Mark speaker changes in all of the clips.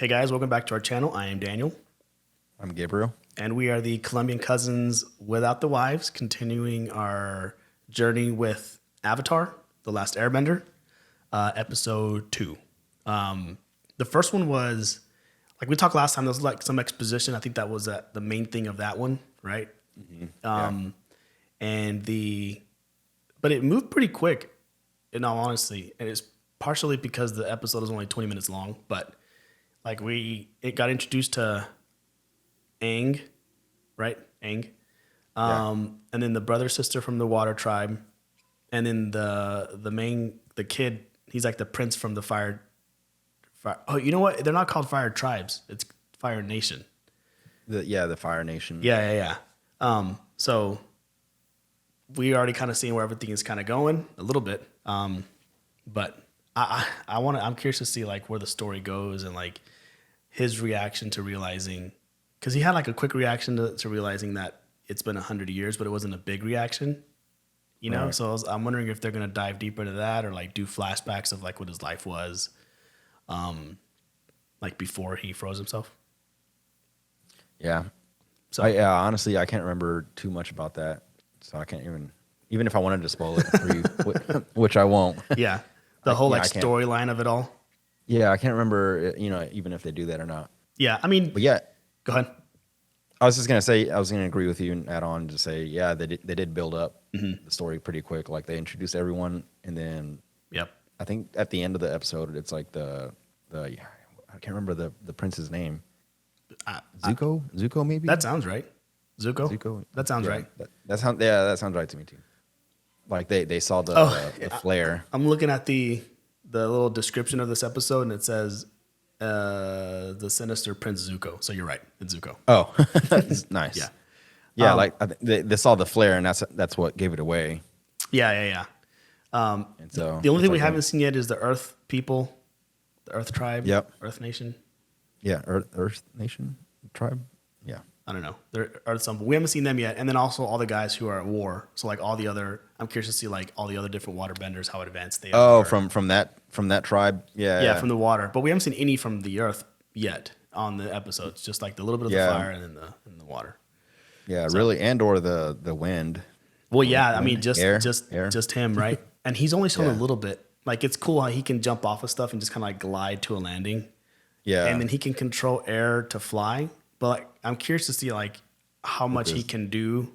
Speaker 1: Hey guys, welcome back to our channel. I am Daniel,
Speaker 2: I'm Gabriel.
Speaker 1: and we are the Colombian cousins without the wives, continuing our journey with Avatar, The Last Airbender, episode 2. The first one was, like we talked last time, there was like some exposition. I think that was the main thing of that one, right?
Speaker 2: Yeah.
Speaker 1: But it moved pretty quick, in all honesty, and it's partially because the episode is only 20 minutes long, but like it got introduced to Aang, right? Aang. And then the brother sister from the water tribe, and then the kid, he's like the prince from the fire. Oh, you know what? They're not called fire tribes. It's Fire Nation.
Speaker 2: The Fire Nation.
Speaker 1: Yeah. So we already kind of seeing where everything is kind of going a little bit. But I'm curious to see like where the story goes and like his reaction to realizing, because he had like a quick reaction to realizing that it's been 100 years, but it wasn't a big reaction, you know?
Speaker 2: Right.
Speaker 1: So I'm wondering if they're going to dive deeper into that or like do flashbacks of like what his life was, like before he froze himself.
Speaker 2: Yeah.
Speaker 1: So
Speaker 2: Honestly, I can't remember too much about that. So I can't even if I wanted to spoil it for you, which I won't.
Speaker 1: yeah, the whole
Speaker 2: yeah,
Speaker 1: like
Speaker 2: I can't.
Speaker 1: storyline of it all.
Speaker 2: Yeah, I can't remember, even if they do that or not.
Speaker 1: Yeah. I mean,
Speaker 2: But yeah,
Speaker 1: go ahead.
Speaker 2: I was just going to say, I was going to agree with you and add on to say, yeah, they did build up the story pretty quick. Like they introduced everyone. And then
Speaker 1: Yep.
Speaker 2: I think at the end of the episode, it's like I can't remember the prince's name. Zuko maybe?
Speaker 1: That sounds right. Zuko?
Speaker 2: Zuko.
Speaker 1: That sounds
Speaker 2: Yeah,
Speaker 1: right.
Speaker 2: that sounds right to me too. Like they saw the flare.
Speaker 1: I'm looking at the little description of this episode, and it says the sinister Prince Zuko. So you're right. It's Zuko.
Speaker 2: Oh, nice.
Speaker 1: Yeah.
Speaker 2: Yeah, they saw the flare, and that's what gave it away.
Speaker 1: Yeah.
Speaker 2: And so
Speaker 1: The only thing we
Speaker 2: like
Speaker 1: haven't seen yet is the Earth people, the Earth tribe.
Speaker 2: Yep.
Speaker 1: Earth Nation.
Speaker 2: Earth Nation tribe. Yeah.
Speaker 1: I don't know. They're Earth something. We haven't seen them yet. And then also all the guys who are at war. So like all the other, I'm curious to see like all the other different water benders, how advanced they are.
Speaker 2: Oh, from that tribe.
Speaker 1: Yeah, from the water. But we haven't seen any from the Earth yet on the episodes. Just like the little bit of the fire and then the water.
Speaker 2: Yeah, really, and or the wind.
Speaker 1: Well, yeah, I mean,
Speaker 2: Air.
Speaker 1: just him, right? And he's only shown a little bit. Like, it's cool how he can jump off of stuff and just kind of like glide to a landing.
Speaker 2: Yeah,
Speaker 1: And then he can control air to fly. But like, I'm curious to see like how much he can do.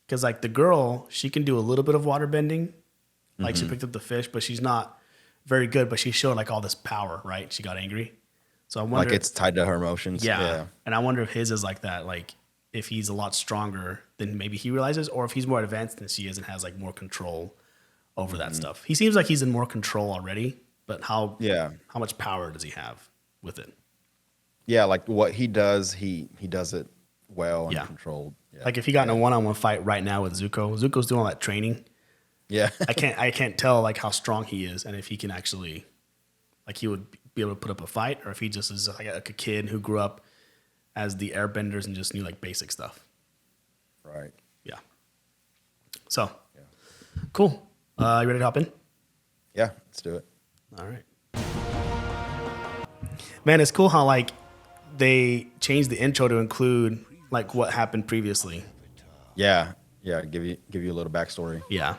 Speaker 1: Because like the girl, she can do a little bit of water bending. Like she picked up the fish, but she's not very good. But she showed like all this power, right? She got angry. So I wonder.
Speaker 2: like it's tied to her emotions.
Speaker 1: Yeah. And I wonder if his is like that. Like if he's a lot stronger than maybe he realizes, or if he's more advanced than she is and has like more control over that stuff. He seems like he's in more control already, but how much power does he have with it?
Speaker 2: Yeah, like what he does, he does it well and controlled. Yeah.
Speaker 1: Like if he got in a one-on-one fight right now with Zuko's doing all that training.
Speaker 2: Yeah.
Speaker 1: I can't tell like how strong he is and if he can actually, like he would be able to put up a fight, or if he just is like a kid who grew up as the airbenders and just knew like basic stuff.
Speaker 2: Right.
Speaker 1: Yeah. So, cool. You ready to hop in?
Speaker 2: Yeah, let's do it.
Speaker 1: All right. Man, it's cool how like they changed the intro to include like what happened previously.
Speaker 2: Yeah. Give you a little backstory.
Speaker 1: Yeah.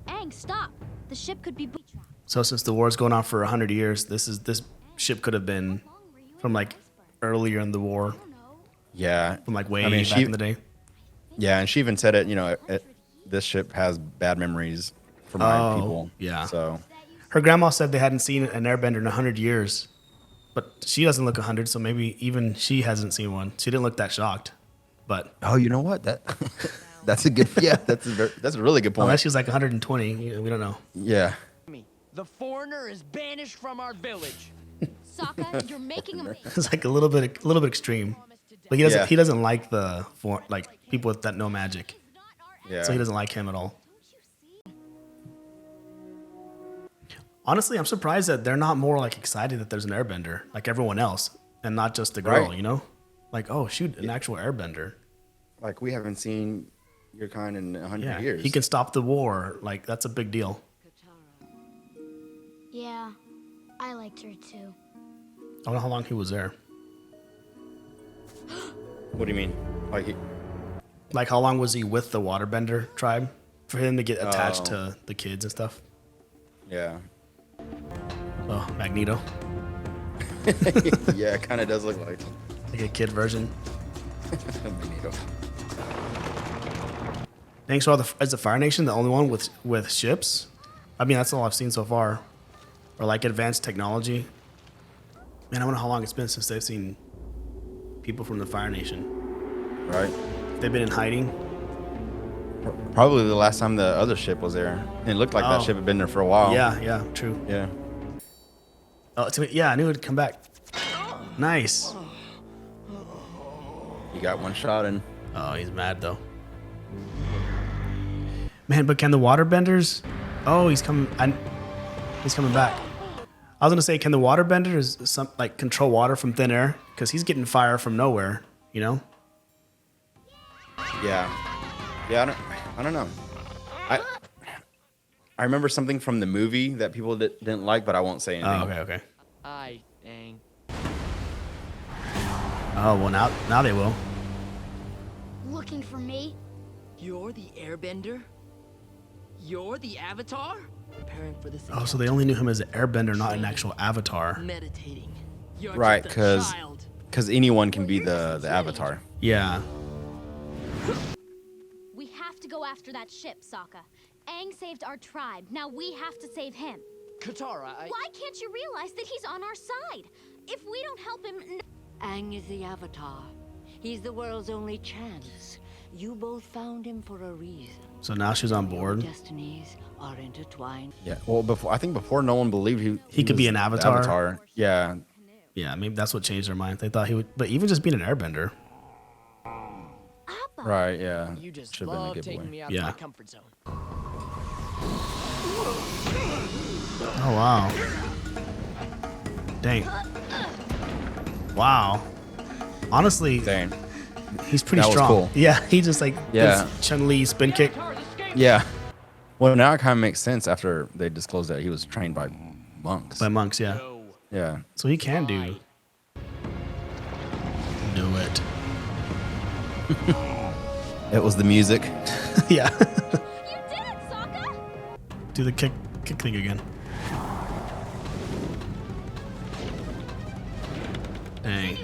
Speaker 3: Aang, stop! The ship could be booby-trapped.
Speaker 1: So since the war's going on for 100 years, this ship could have been from like earlier in the war,
Speaker 2: Yeah.
Speaker 1: from like way back in the day.
Speaker 2: Yeah, and she even said it. This ship has bad memories for my people.
Speaker 1: Yeah.
Speaker 2: So
Speaker 1: Her grandma said they hadn't seen an airbender in 100 years, but she doesn't look 100, so maybe even she hasn't seen one. She didn't look that shocked, but
Speaker 2: you know what? That's a good. Yeah, that's a really good point.
Speaker 1: unless she's like 120, we don't know.
Speaker 2: Yeah.
Speaker 4: The foreigner is banished from our village.
Speaker 3: Sokka, you're making a
Speaker 1: It's like a little bit extreme. But he doesn't like like people that know magic.
Speaker 2: Yeah.
Speaker 1: So he doesn't like him at all. Honestly, I'm surprised that they're not more like excited that there's an airbender like everyone else and not just the girl,
Speaker 2: Right.
Speaker 1: you know? Like, oh shoot, an actual airbender.
Speaker 2: Like we haven't seen your kind in 100
Speaker 1: Yeah.
Speaker 2: years.
Speaker 1: He can stop the war. Like that's a big deal.
Speaker 3: Yeah. I liked her too.
Speaker 1: I don't know how long he was there.
Speaker 2: What do you mean?
Speaker 1: Like, how long was he with the Waterbender tribe for him to get attached to the kids and stuff?
Speaker 2: Yeah.
Speaker 1: Oh, Magneto,
Speaker 2: Yeah, it kind of does look like
Speaker 1: like a kid version.
Speaker 2: Magneto.
Speaker 1: Thanks for all is the Fire Nation the only one with ships? I mean, that's all I've seen so far, or like advanced technology. Man, I wonder how long it's been since they've seen people from the Fire Nation.
Speaker 2: Right.
Speaker 1: They've been in hiding.
Speaker 2: Probably the last time the other ship was there. And it looked like that
Speaker 1: Oh.
Speaker 2: ship had been there for a while.
Speaker 1: Yeah, true.
Speaker 2: Yeah.
Speaker 1: Oh, yeah, I knew it'd come back. Nice.
Speaker 2: You got one shot in.
Speaker 1: Oh, he's mad though. Man, but can the waterbenders? Oh, he's coming. He's coming back. I was gonna say, can the waterbenders control water from thin air? Because he's getting fire from nowhere. You know?
Speaker 2: Yeah. Yeah, I don't know. I remember something from the movie that people didn't like, but I won't say anything.
Speaker 1: Oh, okay.
Speaker 4: Aye, Aang.
Speaker 1: Oh, well, now they will.
Speaker 3: Looking for me?
Speaker 4: You're the Airbender? You're the Avatar? Preparing for this.
Speaker 1: Oh, so they only knew him as an airbender, not an actual avatar.
Speaker 4: Meditating. You're
Speaker 2: Right,
Speaker 4: just a
Speaker 2: 'cause-
Speaker 4: child.
Speaker 2: Because anyone can be the avatar.
Speaker 1: Yeah.
Speaker 3: We have to go after that ship, Sokka. Aang saved our tribe. Now we have to save him.
Speaker 4: Katara,
Speaker 3: Why can't you realize that he's on our side? If we don't help him...
Speaker 5: Aang is the Avatar. He's the world's only chance. You both found him for a reason.
Speaker 1: So now she's on
Speaker 5: Your
Speaker 1: board.
Speaker 5: destinies are intertwined.
Speaker 2: Yeah. Well, before no one believed
Speaker 1: He could be
Speaker 2: was
Speaker 1: an
Speaker 2: the
Speaker 1: avatar.
Speaker 2: Yeah.
Speaker 1: Yeah, maybe that's what changed their mind. They thought he would, but even just being an airbender.
Speaker 3: Appa.
Speaker 2: Right. Yeah.
Speaker 4: you just
Speaker 2: Should've been a
Speaker 4: love
Speaker 2: giveaway.
Speaker 4: taking me out
Speaker 1: Yeah.
Speaker 4: of my comfort zone.
Speaker 1: Oh, wow. Dang. Wow. Honestly,
Speaker 2: Dang.
Speaker 1: he's pretty
Speaker 2: That was
Speaker 1: strong.
Speaker 2: cool.
Speaker 1: Yeah, he just like
Speaker 2: Yeah.
Speaker 1: Chun-Li spin kick.
Speaker 2: Yeah. Well, now it kind of makes sense after they disclosed that he was trained by monks.
Speaker 1: By monks, yeah.
Speaker 2: Yeah.
Speaker 1: So he can do it.
Speaker 2: It was the music.
Speaker 1: Yeah.
Speaker 3: You did it, Sokka!
Speaker 1: Do the kick thing again. Dang.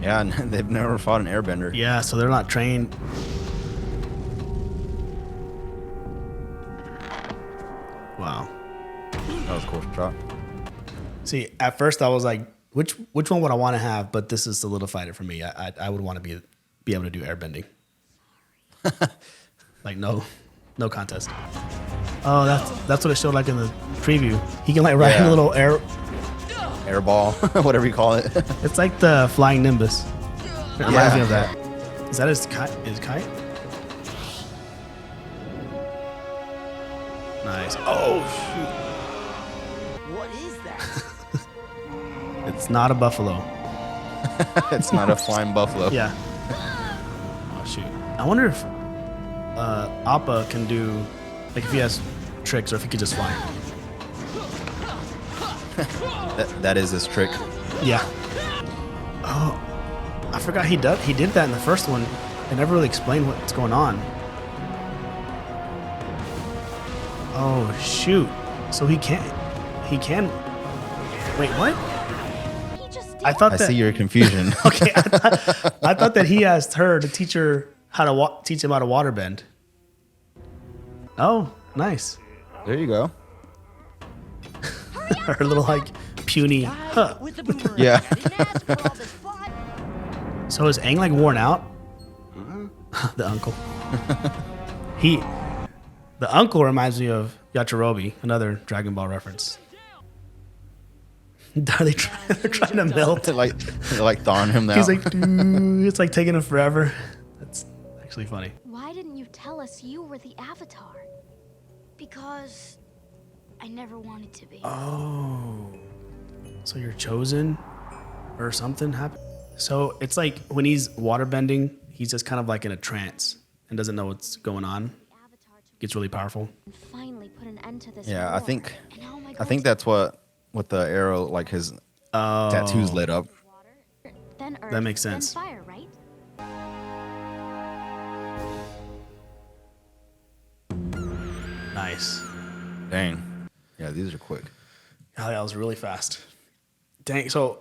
Speaker 2: Yeah, and they've never fought an airbender.
Speaker 1: Yeah, so they're not trained. Wow.
Speaker 2: That was a cool shot.
Speaker 1: See, at first I was like, which one would I want to have? But this has solidified it for me. I would want to be able to do airbending. Like no contest. Oh, that's what it showed like in the preview. He can like ride
Speaker 2: Yeah.
Speaker 1: a little air.
Speaker 2: Airball, whatever you call it.
Speaker 1: It's like the flying Nimbus. It reminds me
Speaker 2: Yeah.
Speaker 1: of that. Is that his kite? Nice. Oh
Speaker 4: What is that?
Speaker 1: shoot! It's not a buffalo.
Speaker 2: It's not a flying buffalo.
Speaker 1: Yeah. Oh shoot! I wonder if Appa can do like if he has tricks or if he could just fly.
Speaker 2: That is his trick.
Speaker 1: Yeah. Oh, I forgot he did that in the first one. They never really explained what's going on. Oh shoot! So he can. Wait, what?
Speaker 3: He just did
Speaker 1: I thought
Speaker 2: I
Speaker 1: that.
Speaker 2: see your confusion.
Speaker 1: Okay, I thought that he asked her to teach her how to teach him how to waterbend. Oh, nice.
Speaker 2: There you go.
Speaker 1: Her little like puny. Huh.
Speaker 4: With the boomerang.
Speaker 2: Yeah.
Speaker 4: I didn't ask for all this fun.
Speaker 1: So is Aang like worn out? The uncle. The uncle reminds me of Yachirobe, another Dragon Ball reference. Are they they're trying to melt?
Speaker 2: They're like thawing him out.
Speaker 1: He's like, dude, it's like taking him forever. That's actually funny.
Speaker 3: Why didn't you tell us you were the Avatar? Because I never wanted to be.
Speaker 1: Oh, so you're chosen, or something happened. So it's like when he's waterbending, he's just kind of like in a trance and doesn't know what's going on.
Speaker 3: Avatar to
Speaker 1: Gets really powerful.
Speaker 3: finally put an end to this
Speaker 2: Yeah,
Speaker 3: war.
Speaker 2: I think
Speaker 3: And how am
Speaker 2: I
Speaker 3: going
Speaker 2: think
Speaker 3: to-
Speaker 2: that's what with the arrow, like his
Speaker 1: Oh,
Speaker 2: tattoos lit up.
Speaker 3: Water, then earth,
Speaker 1: That makes
Speaker 3: then
Speaker 1: sense.
Speaker 3: fire, right?
Speaker 1: Nice.
Speaker 2: Dang. Yeah, these are quick.
Speaker 1: Oh, that was really fast. Dang. So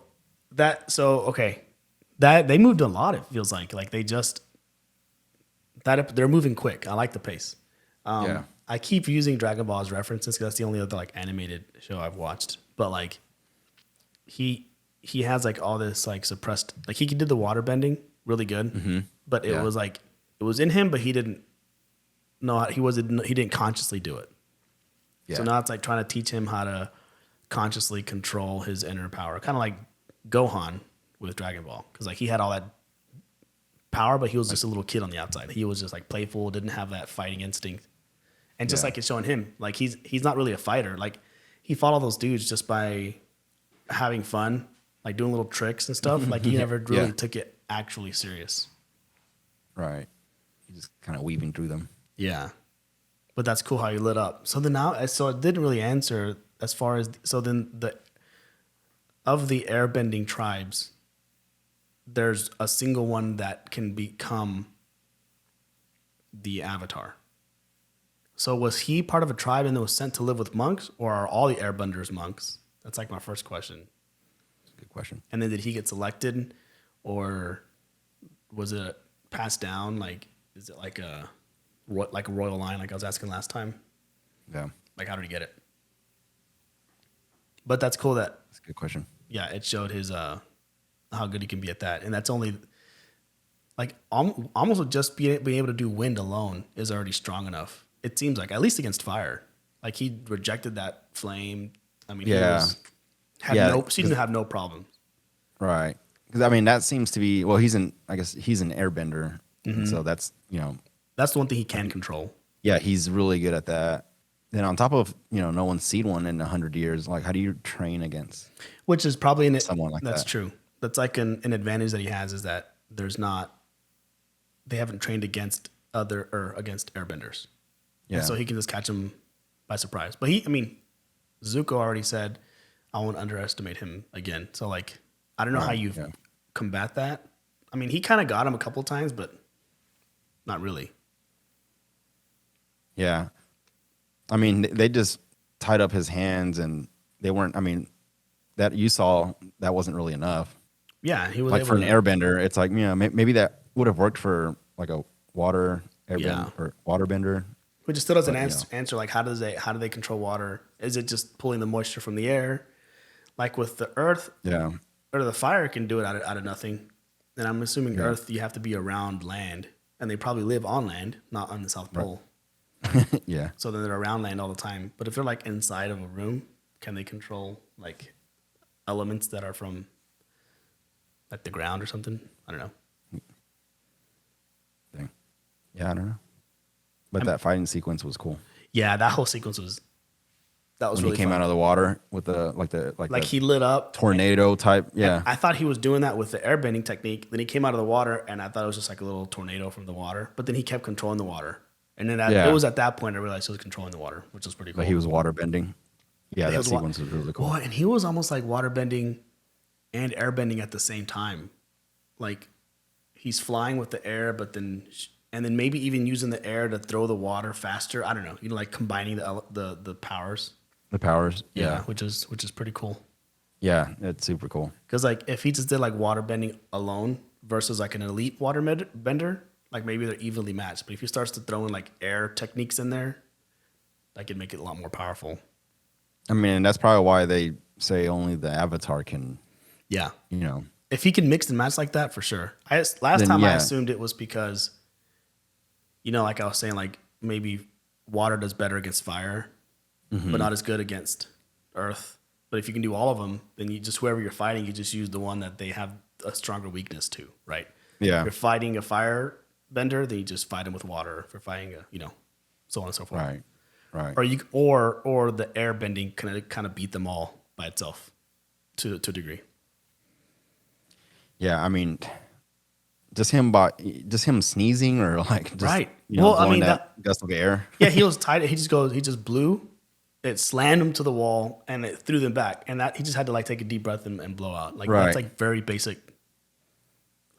Speaker 1: okay. That they moved a lot, it feels like they just they're moving quick. I like the pace.
Speaker 2: Yeah.
Speaker 1: I keep using Dragon Ball as references because that's the only other like animated show I've watched. But like he has like all this like suppressed, like he did the water bending really good, but it
Speaker 2: Yeah.
Speaker 1: was like it was in him, but he didn't know he didn't consciously do it.
Speaker 2: Yeah.
Speaker 1: So now it's like trying to teach him how to consciously control his inner power, kind of like Gohan with Dragon Ball, because like he had all that power, but he was just a little kid on the outside. He was just like playful, didn't have that fighting instinct, and just
Speaker 2: Yeah.
Speaker 1: like it's showing him, like he's not really a fighter. Like he fought all those dudes just by having fun, like doing little tricks and stuff. Like he never really
Speaker 2: Yeah.
Speaker 1: took it actually serious.
Speaker 2: Right. He's just kind of weaving through them.
Speaker 1: Yeah, but that's cool how he lit up. So then now, so it didn't really answer as far as so then of the airbending tribes, there's a single one that can become the Avatar. So was he part of a tribe and then was sent to live with monks, or are all the airbenders monks? That's like my first question.
Speaker 2: Good question.
Speaker 1: And then did he get selected, or was it passed down? Like, is it like a royal line, like I was asking last time?
Speaker 2: Yeah.
Speaker 1: Like, how did he get it? But that's cool that,
Speaker 2: That's a good question.
Speaker 1: yeah, it showed his how good he can be at that, and that's only like almost with just being able to do wind alone is already strong enough. It seems like, at least against fire. Like he rejected that flame. I mean,
Speaker 2: Yeah.
Speaker 1: seemed to have no problems.
Speaker 2: Right. Because I mean, that seems to be, well, I guess he's an airbender. And so that's,
Speaker 1: That's the one thing he can control.
Speaker 2: yeah, he's really good at that. Then on top of, no one's seen one in 100 years. Like, how do you train against?
Speaker 1: Which is probably
Speaker 2: Someone like
Speaker 1: that's
Speaker 2: that.
Speaker 1: true. That's like an advantage that he has, is that they haven't trained against against airbenders.
Speaker 2: Yeah.
Speaker 1: And so he can just catch them by surprise. But Zuko already said, I won't underestimate him again. So like, I don't know how you combat that. I mean, he kind of got him a couple times, but not really.
Speaker 2: Yeah. I mean, they just tied up his hands and they weren't, I mean, that you saw, that wasn't really enough.
Speaker 1: Yeah, he was
Speaker 2: Like
Speaker 1: able
Speaker 2: for an
Speaker 1: to,
Speaker 2: airbender, it's like, maybe that would have worked for like a water airbender
Speaker 1: Yeah.
Speaker 2: or waterbender.
Speaker 1: which still doesn't
Speaker 2: but,
Speaker 1: answer like how do they control water? Is it just pulling the moisture from the air? Like with the earth,
Speaker 2: Yeah.
Speaker 1: or the fire can do it out of nothing. And I'm assuming
Speaker 2: Yeah.
Speaker 1: Earth, you have to be around land, and they probably live on land, not on the South Pole.
Speaker 2: Yeah.
Speaker 1: So then they're around land all the time. But if they're like inside of a room, can they control like elements that are from like the ground or something? I don't know.
Speaker 2: Thing. Yeah, I don't know. But that fighting sequence was cool.
Speaker 1: Yeah, that whole sequence was
Speaker 2: When
Speaker 1: really
Speaker 2: he came
Speaker 1: fun.
Speaker 2: out of the water with the
Speaker 1: Like he lit up.
Speaker 2: tornado type. Yeah.
Speaker 1: I thought he was doing that with the airbending technique. Then he came out of the water, and I thought it was just like a little tornado from the water. But then he kept controlling the water. And then
Speaker 2: Yeah.
Speaker 1: it was at that point I realized he was controlling the water, which was pretty cool.
Speaker 2: But he was water bending. Yeah,
Speaker 1: He
Speaker 2: that
Speaker 1: was wa-
Speaker 2: sequence was really cool.
Speaker 1: Well, and he was almost like water bending and air bending at the same time. Like he's flying with the air, but then and then maybe even using the air to throw the water faster. I don't know. Like combining the powers.
Speaker 2: The powers.
Speaker 1: Yeah,
Speaker 2: Yeah.
Speaker 1: which is pretty cool.
Speaker 2: Yeah, it's super cool.
Speaker 1: Because like if he just did like water bending alone versus like an elite water bender, like maybe they're evenly matched. But if he starts to throw in like air techniques in there, that could make it a lot more powerful.
Speaker 2: I mean, that's probably why they say only the Avatar can,
Speaker 1: Yeah.
Speaker 2: If
Speaker 1: He can mix and match like that, for sure. Last
Speaker 2: Then,
Speaker 1: time I
Speaker 2: yeah.
Speaker 1: assumed it was because, like I was saying, like maybe water does better against fire,
Speaker 2: Mm-hmm.
Speaker 1: but not as good against earth. But if you can do all of them, then you just, whoever you're fighting, you just use the one that they have a stronger weakness to, right?
Speaker 2: Yeah.
Speaker 1: If you're fighting a fire bender, then you just fight him with water. If you're fighting so on and so forth.
Speaker 2: Right. Right.
Speaker 1: Or the air bending kind of beat them all by itself to a degree.
Speaker 2: Yeah, I mean, just him sneezing or like just,
Speaker 1: Right.
Speaker 2: blowing
Speaker 1: I mean,
Speaker 2: that gust of air.
Speaker 1: Yeah, he was tied. He just blew, it slammed them to the wall and it threw them back. And that he just had to like take a deep breath and blow out. Like
Speaker 2: Right.
Speaker 1: that's like very basic.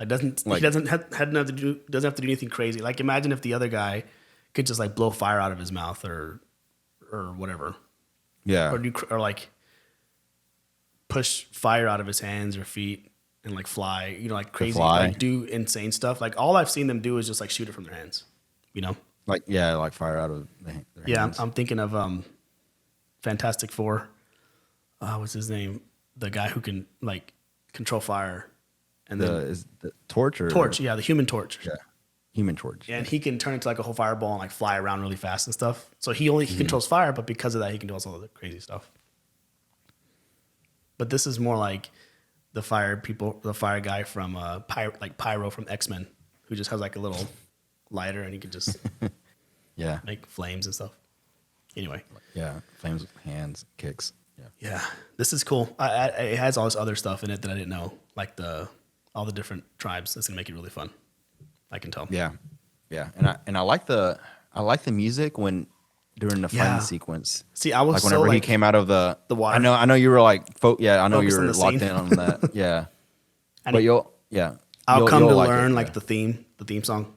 Speaker 1: It doesn't
Speaker 2: Like-
Speaker 1: he doesn't have to do anything crazy. Like imagine if the other guy could just like blow fire out of his mouth or whatever,
Speaker 2: Yeah.
Speaker 1: or like push fire out of his hands or feet and like fly, like crazy,
Speaker 2: fly.
Speaker 1: like do insane stuff. Like all I've seen them do is just like shoot it from their hands,
Speaker 2: Like fire out of their
Speaker 1: Yeah,
Speaker 2: hands.
Speaker 1: I'm thinking of Fantastic Four. What's his name? The guy who can like control fire, and then
Speaker 2: Is the torch or
Speaker 1: Torch. Yeah, the Human Torch.
Speaker 2: Yeah. Human Torch.
Speaker 1: And he can turn into like a whole fireball and like fly around really fast and stuff. So he controls fire, but because of that, he can do all the crazy stuff. But this is more like the fire guy from Pyro from X-Men, who just has like a little lighter and he can just
Speaker 2: Yeah.
Speaker 1: make flames and stuff. Anyway.
Speaker 2: Yeah. Flames with hands, kicks. Yeah.
Speaker 1: Yeah, this is cool. It has all this other stuff in it that I didn't know, like all the different tribes. That's gonna make it really fun. I can tell.
Speaker 2: Yeah. Yeah. And I like the music during the
Speaker 1: Yeah.
Speaker 2: fighting sequence.
Speaker 1: See, I was
Speaker 2: Like
Speaker 1: so
Speaker 2: whenever he
Speaker 1: like
Speaker 2: came out of the
Speaker 1: water.
Speaker 2: I know you were like I know you
Speaker 1: Focused on
Speaker 2: were
Speaker 1: the
Speaker 2: locked
Speaker 1: scene.
Speaker 2: in on that. Yeah.
Speaker 1: And
Speaker 2: But
Speaker 1: I'll
Speaker 2: you'll
Speaker 1: come to
Speaker 2: like
Speaker 1: learn
Speaker 2: it,
Speaker 1: like
Speaker 2: yeah.
Speaker 1: the theme song.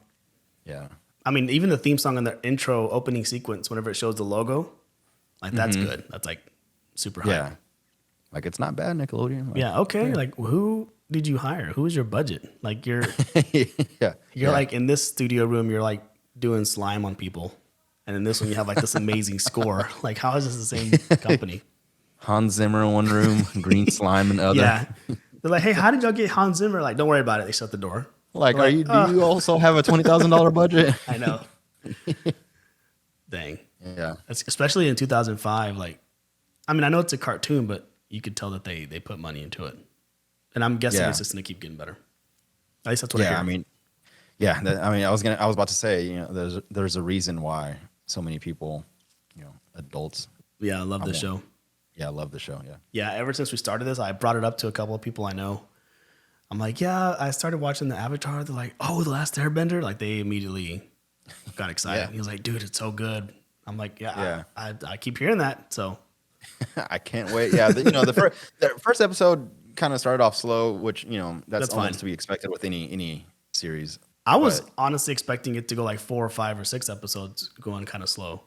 Speaker 2: Yeah.
Speaker 1: I mean, even the theme song in the intro opening sequence, whenever it shows the logo, like that's good. That's like super high.
Speaker 2: Yeah. Like it's not bad, Nickelodeon. Like,
Speaker 1: Yeah. Okay. Like, who did you hire? Who was your budget? Like, you're
Speaker 2: yeah.
Speaker 1: like in this studio room, you're like doing slime on people, and in this one, you have like this amazing score. Like, how is this the same company?
Speaker 2: Hans Zimmer in one room, green slime in the other.
Speaker 1: Yeah. They're like, hey, how did y'all get Hans Zimmer? Like, don't worry about it. They shut the door.
Speaker 2: Like,
Speaker 1: They're
Speaker 2: do you also have a $20,000 budget?
Speaker 1: I know. Dang.
Speaker 2: Yeah.
Speaker 1: Especially in 2005. Like, I mean, I know it's a cartoon, but you could tell that they put money into it. And I'm guessing
Speaker 2: Yeah.
Speaker 1: it's just going to keep getting better. At least that's what I
Speaker 2: Yeah,
Speaker 1: hear.
Speaker 2: I mean, yeah. I was about to say, there's a reason why so many people, adults,
Speaker 1: Yeah, I love this show.
Speaker 2: yeah, love the show. Yeah,
Speaker 1: Yeah, ever since we started this, I brought it up to a couple of people I know. I'm like, yeah, I started watching the Avatar. They're like, oh, The Last Airbender. Like, they immediately got excited.
Speaker 2: Yeah.
Speaker 1: He was like, dude, it's so good. I'm like,
Speaker 2: Yeah.
Speaker 1: I keep hearing that. So,
Speaker 2: I can't wait. Yeah, the first episode kind of started off slow, which that's
Speaker 1: That's fine.
Speaker 2: almost to be expected with any series.
Speaker 1: I was
Speaker 2: But,
Speaker 1: honestly expecting it to go like 4 or 5 or 6 episodes going kind of slow.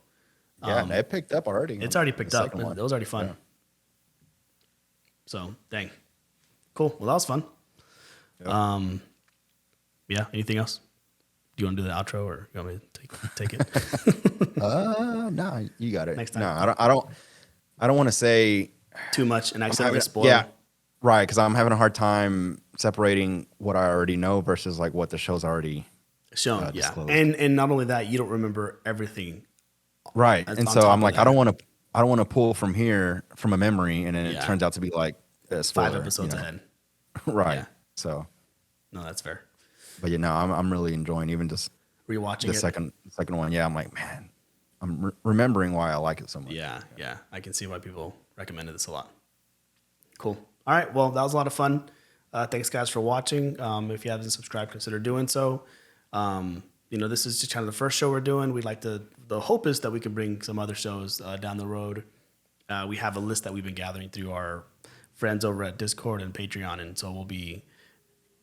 Speaker 2: yeah, it picked up already.
Speaker 1: It's already picked
Speaker 2: The
Speaker 1: up.
Speaker 2: second one.
Speaker 1: It was already fun.
Speaker 2: Yeah.
Speaker 1: So, dang. Cool. Well, that was fun.
Speaker 2: Yep.
Speaker 1: Yeah, anything else? Do you want to do the outro or you want me to take it?
Speaker 2: No, you got it.
Speaker 1: Next time.
Speaker 2: No, I don't want to say
Speaker 1: Too much and accidentally spoil.
Speaker 2: Yeah, right. Because I'm having a hard time separating what I already know versus like what the show's already
Speaker 1: Shown, yeah.
Speaker 2: disclosed.
Speaker 1: And not only that, you don't remember everything.
Speaker 2: right.
Speaker 1: That's
Speaker 2: And
Speaker 1: on
Speaker 2: so
Speaker 1: top
Speaker 2: I'm
Speaker 1: of
Speaker 2: like,
Speaker 1: that.
Speaker 2: I don't want to pull from here from a memory, and then it
Speaker 1: Yeah.
Speaker 2: turns out to be like a
Speaker 1: 5
Speaker 2: spoiler,
Speaker 1: episodes ahead.
Speaker 2: right?
Speaker 1: Yeah.
Speaker 2: So,
Speaker 1: No, that's fair.
Speaker 2: but I'm really enjoying even just
Speaker 1: Rewatching
Speaker 2: the
Speaker 1: it.
Speaker 2: second one. Yeah, I'm like, man, I'm remembering why I like it so much.
Speaker 1: Yeah. I can see why people recommended this a lot. Cool. All right. Well, that was a lot of fun. Thanks, guys, for watching. If you haven't subscribed, consider doing so. This is just kind of the first show we're doing. We'd like to. The hope is that we can bring some other shows down the road. We have a list that we've been gathering through our friends over at Discord and Patreon, and so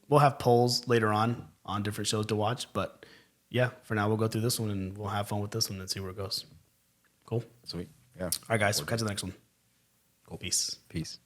Speaker 1: we'll have polls later on different shows to watch. But yeah, for now we'll go through this one and we'll have fun with this one and see where it goes. Cool.
Speaker 2: Sweet. Yeah.
Speaker 1: All right, guys. We'll catch you in the next one. Cool. Peace.
Speaker 2: Peace.